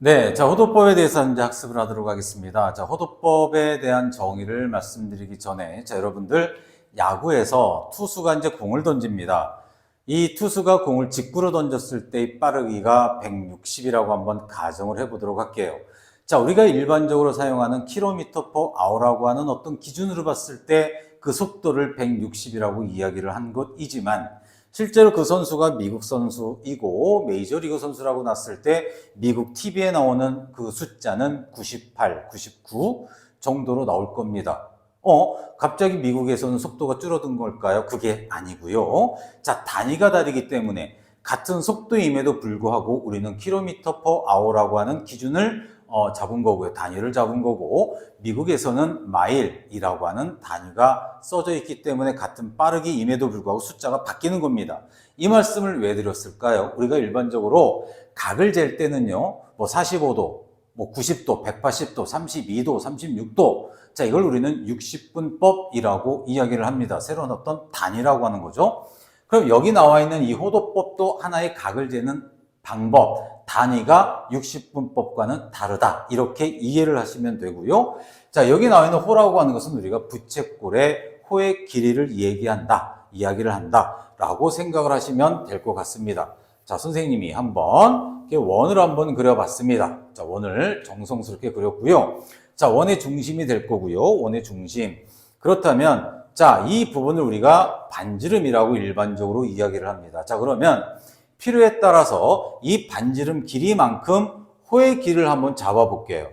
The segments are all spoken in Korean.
네, 자, 호도법에 대해서 이제 학습을 하도록 하겠습니다. 자, 호도법에 대한 정의를 말씀드리기 전에, 자, 여러분들, 야구에서 투수가 이제 공을 던집니다. 이 투수가 공을 직구로 던졌을 때의 빠르기가 160이라고 한번 가정을 해보도록 할게요. 자, 우리가 일반적으로 사용하는 킬로미터 퍼 아워라고 하는 어떤 기준으로 봤을 때 그 속도를 160이라고 이야기를 한 것이지만, 실제로 그 선수가 미국 선수이고 메이저리그 선수라고 났을 때 미국 TV에 나오는 그 숫자는 98, 99 정도로 나올 겁니다. 갑자기 미국에서는 속도가 줄어든 걸까요? 그게 아니고요. 자, 단위가 다르기 때문에 같은 속도임에도 불구하고 우리는 킬로미터 퍼 아워라고 하는 기준을 잡은 거고요. 단위를 잡은 거고, 미국에서는 마일이라고 하는 단위가 써져 있기 때문에 같은 빠르기임에도 불구하고 숫자가 바뀌는 겁니다. 이 말씀을 왜 드렸을까요? 우리가 일반적으로 각을 잴 때는요, 45도, 90도, 180도, 32도, 36도. 자, 이걸 우리는 60분법이라고 이야기를 합니다. 새로운 어떤 단위라고 하는 거죠. 그럼 여기 나와 있는 이 호도법도 하나의 각을 재는 방법, 단위가 60분법과는 다르다. 이렇게 이해를 하시면 되고요. 자, 여기 나와 있는 호라고 하는 것은 우리가 부채꼴의 호의 길이를 이야기를 한다. 라고 생각을 하시면 될 것 같습니다. 자, 선생님이 한번 원을 한번 그려봤습니다. 자, 원을 정성스럽게 그렸고요. 자, 원의 중심이 될 거고요. 원의 중심. 그렇다면, 자, 이 부분을 우리가 반지름이라고 일반적으로 이야기를 합니다. 자, 그러면 필요에 따라서 이 반지름 길이만큼 호의 길이를 한번 잡아볼게요.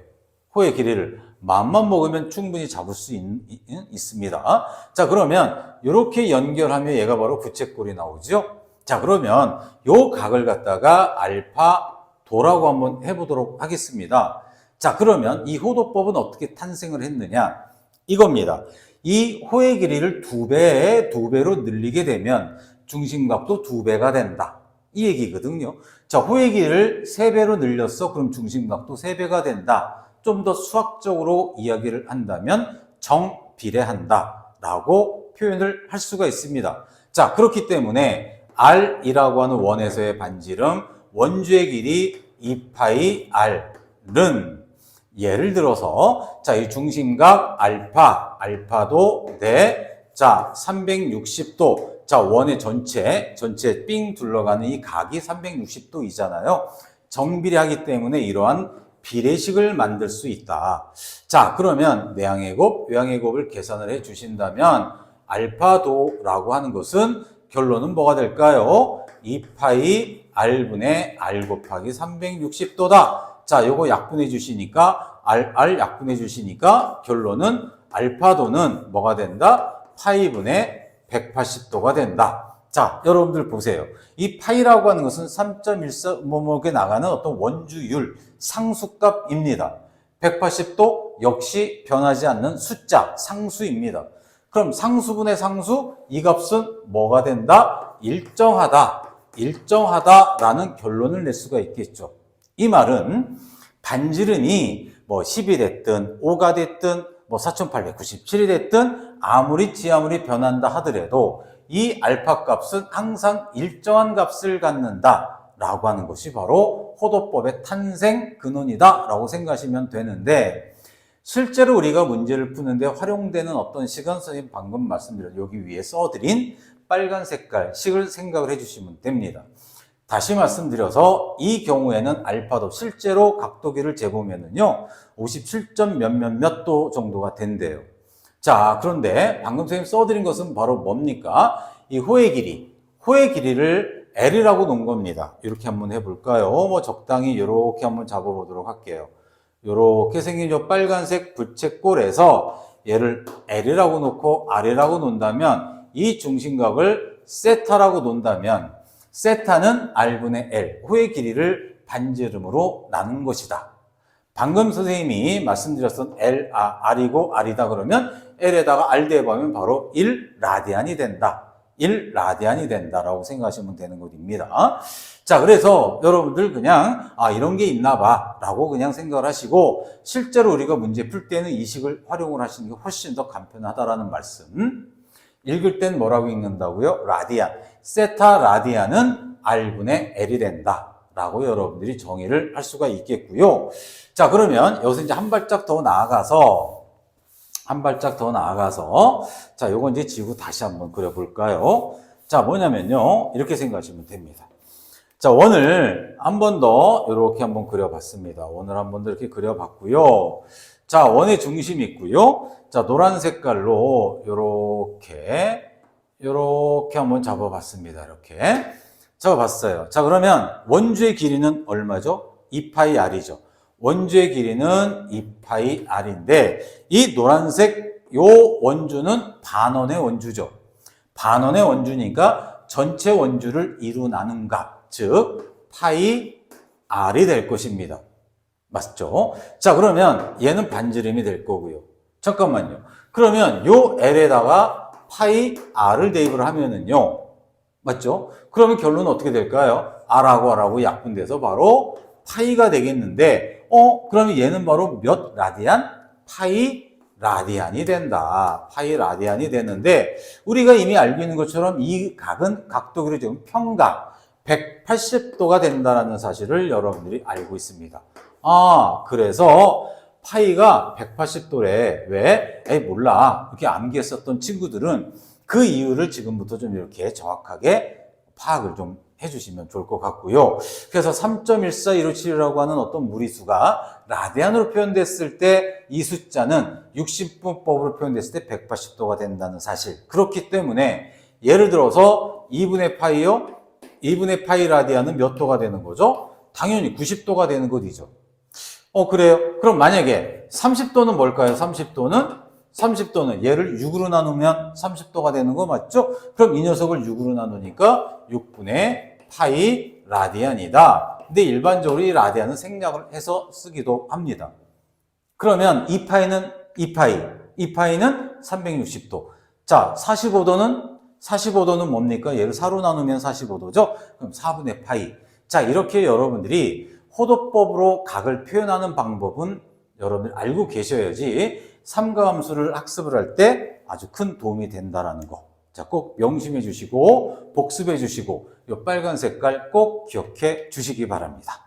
호의 길이를 마음만 먹으면 충분히 잡을 수 있습니다. 자, 그러면 이렇게 연결하면 얘가 바로 부채꼴이 나오죠. 자, 그러면 요 각을 갖다가 알파 도라고 한번 해보도록 하겠습니다. 자, 그러면 이 호도법은 어떻게 탄생을 했느냐? 이겁니다. 이 호의 길이를 두 배로 늘리게 되면 중심각도 2배가 된다. 이 얘기거든요. 자, 호의 길이를 3배로 늘렸어. 그럼 중심각도 3배가 된다. 좀 더 수학적으로 이야기를 한다면 정비례한다 라고 표현을 할 수가 있습니다. 자, 그렇기 때문에 R이라고 하는 원에서의 반지름, 원주의 길이 2파이 R은 예를 들어서 자, 이 중심각 알파도 자, 360도. 자, 원의 전체 삥 둘러가는 이 각이 360도이잖아요. 정비례하기 때문에 이러한 비례식을 만들 수 있다. 자, 그러면 내항의 곱, 외항의 곱을 계산을 해 주신다면 알파도라고 하는 것은 결론은 뭐가 될까요? 2파이 R분의 R 곱하기 360도다. 자, 요거 약분해 주시니까 R 약분해 주시니까 결론은 알파도는 뭐가 된다? 파이분의 180도가 된다. 자, 여러분들 보세요. 이 파이라고 하는 것은 3.14뭐뭐게 나가는 어떤 원주율, 상수값입니다. 180도 역시 변하지 않는 숫자, 상수입니다. 그럼 상수분의 상수, 이 값은 뭐가 된다? 일정하다라는 결론을 낼 수가 있겠죠. 이 말은 반지름이 10이 됐든 5가 됐든 4897이 됐든 아무리 변한다 하더라도 이 알파 값은 항상 일정한 값을 갖는다 라고 하는 것이 바로 호도법의 탄생 근원이다 라고 생각하시면 되는데, 실제로 우리가 문제를 푸는데 활용되는 어떤 식은 선생님 방금 말씀드린 여기 위에 써드린 빨간 색깔 식을 생각을 해주시면 됩니다. 다시 말씀드려서 이 경우에는 알파도 실제로 각도기를 재보면은요 57점 몇몇몇 도 정도가 된대요. 자, 그런데 방금 선생님 써드린 것은 바로 뭡니까? 이 호의 길이를 L이라고 놓은 겁니다. 이렇게 한번 해볼까요? 적당히 이렇게 한번 잡아보도록 할게요. 이렇게 생긴 이 빨간색 부채꼴에서 얘를 L이라고 놓고 R이라고 놓는다면 이 중심각을 세타라고 놓는다면 세타는 R분의 L, 호의 길이를 반지름으로 나눈 것이다. 방금 선생님이 말씀드렸던 R이고 R이다 그러면 L에다가 R 대입하면 바로 1라디안이 된다. 1라디안이 된다라고 생각하시면 되는 것입니다. 자, 그래서 여러분들 그냥 이런 게 있나 봐 라고 그냥 생각을 하시고, 실제로 우리가 문제 풀 때는 이 식을 활용을 하시는 게 훨씬 더 간편하다라는 말씀. 읽을 땐 뭐라고 읽는다고요? 라디안. 세타 라디안은 R분의 L이 된다 라고 여러분들이 정의를 할 수가 있겠고요. 자, 그러면 여기서 이제 한 발짝 더 나아가서 자, 요거 이제 지구 다시 한번 그려볼까요? 자, 뭐냐면요. 이렇게 생각하시면 됩니다. 자, 원을 한 번 더 이렇게 한번 그려봤습니다. 원을 한 번 더 이렇게 그려봤고요. 자, 원의 중심이 있고요. 자, 노란 색깔로 요렇게 한번 잡아봤습니다. 이렇게 잡아봤어요. 자, 그러면 원주의 길이는 얼마죠? 2파이 r이죠. 원주의 길이는 2파이 r인데 이 노란색 요 원주는 반원의 원주죠. 반원의 원주니까 전체 원주를 이루 나눈 값, 즉 파이 r이 될 것입니다. 맞죠? 자, 그러면 얘는 반지름이 될 거고요. 잠깐만요. 그러면 요 L에다가 파이 R을 대입을 하면은요. 맞죠? 그러면 결론은 어떻게 될까요? R하고 약분돼서 바로 파이가 되겠는데, 그러면 얘는 바로 몇 라디안? 파이 라디안이 된다. 파이 라디안이 되는데, 우리가 이미 알고 있는 것처럼 이 각은 각도기로 지금 평각 180도가 된다는 사실을 여러분들이 알고 있습니다. 그래서 파이가 180도래. 왜? 몰라. 이렇게 암기했었던 친구들은 그 이유를 지금부터 좀 이렇게 정확하게 파악을 좀 해주시면 좋을 것 같고요. 그래서 3.14157이라고 하는 어떤 무리수가 라디안으로 표현됐을 때 이 숫자는 60분법으로 표현됐을 때 180도가 된다는 사실. 그렇기 때문에 예를 들어서 2분의 파이요? 2분의 파이 라디안은 몇 도가 되는 거죠? 당연히 90도가 되는 것이죠. 그래요? 그럼 만약에 30도는 뭘까요? 30도는 얘를 6으로 나누면 30도가 되는 거 맞죠? 그럼 이 녀석을 6으로 나누니까 6분의 파이 라디안이다. 근데 일반적으로 이 라디안은 생략을 해서 쓰기도 합니다. 그러면 2파이는 360도. 자, 45도는 뭡니까? 얘를 4로 나누면 45도죠? 그럼 4분의 파이. 자, 이렇게 여러분들이 호도법으로 각을 표현하는 방법은 여러분들 알고 계셔야지 삼가함수를 학습을 할 때 아주 큰 도움이 된다라는 거. 자, 꼭 명심해 주시고 복습해 주시고 이 빨간 색깔 꼭 기억해 주시기 바랍니다.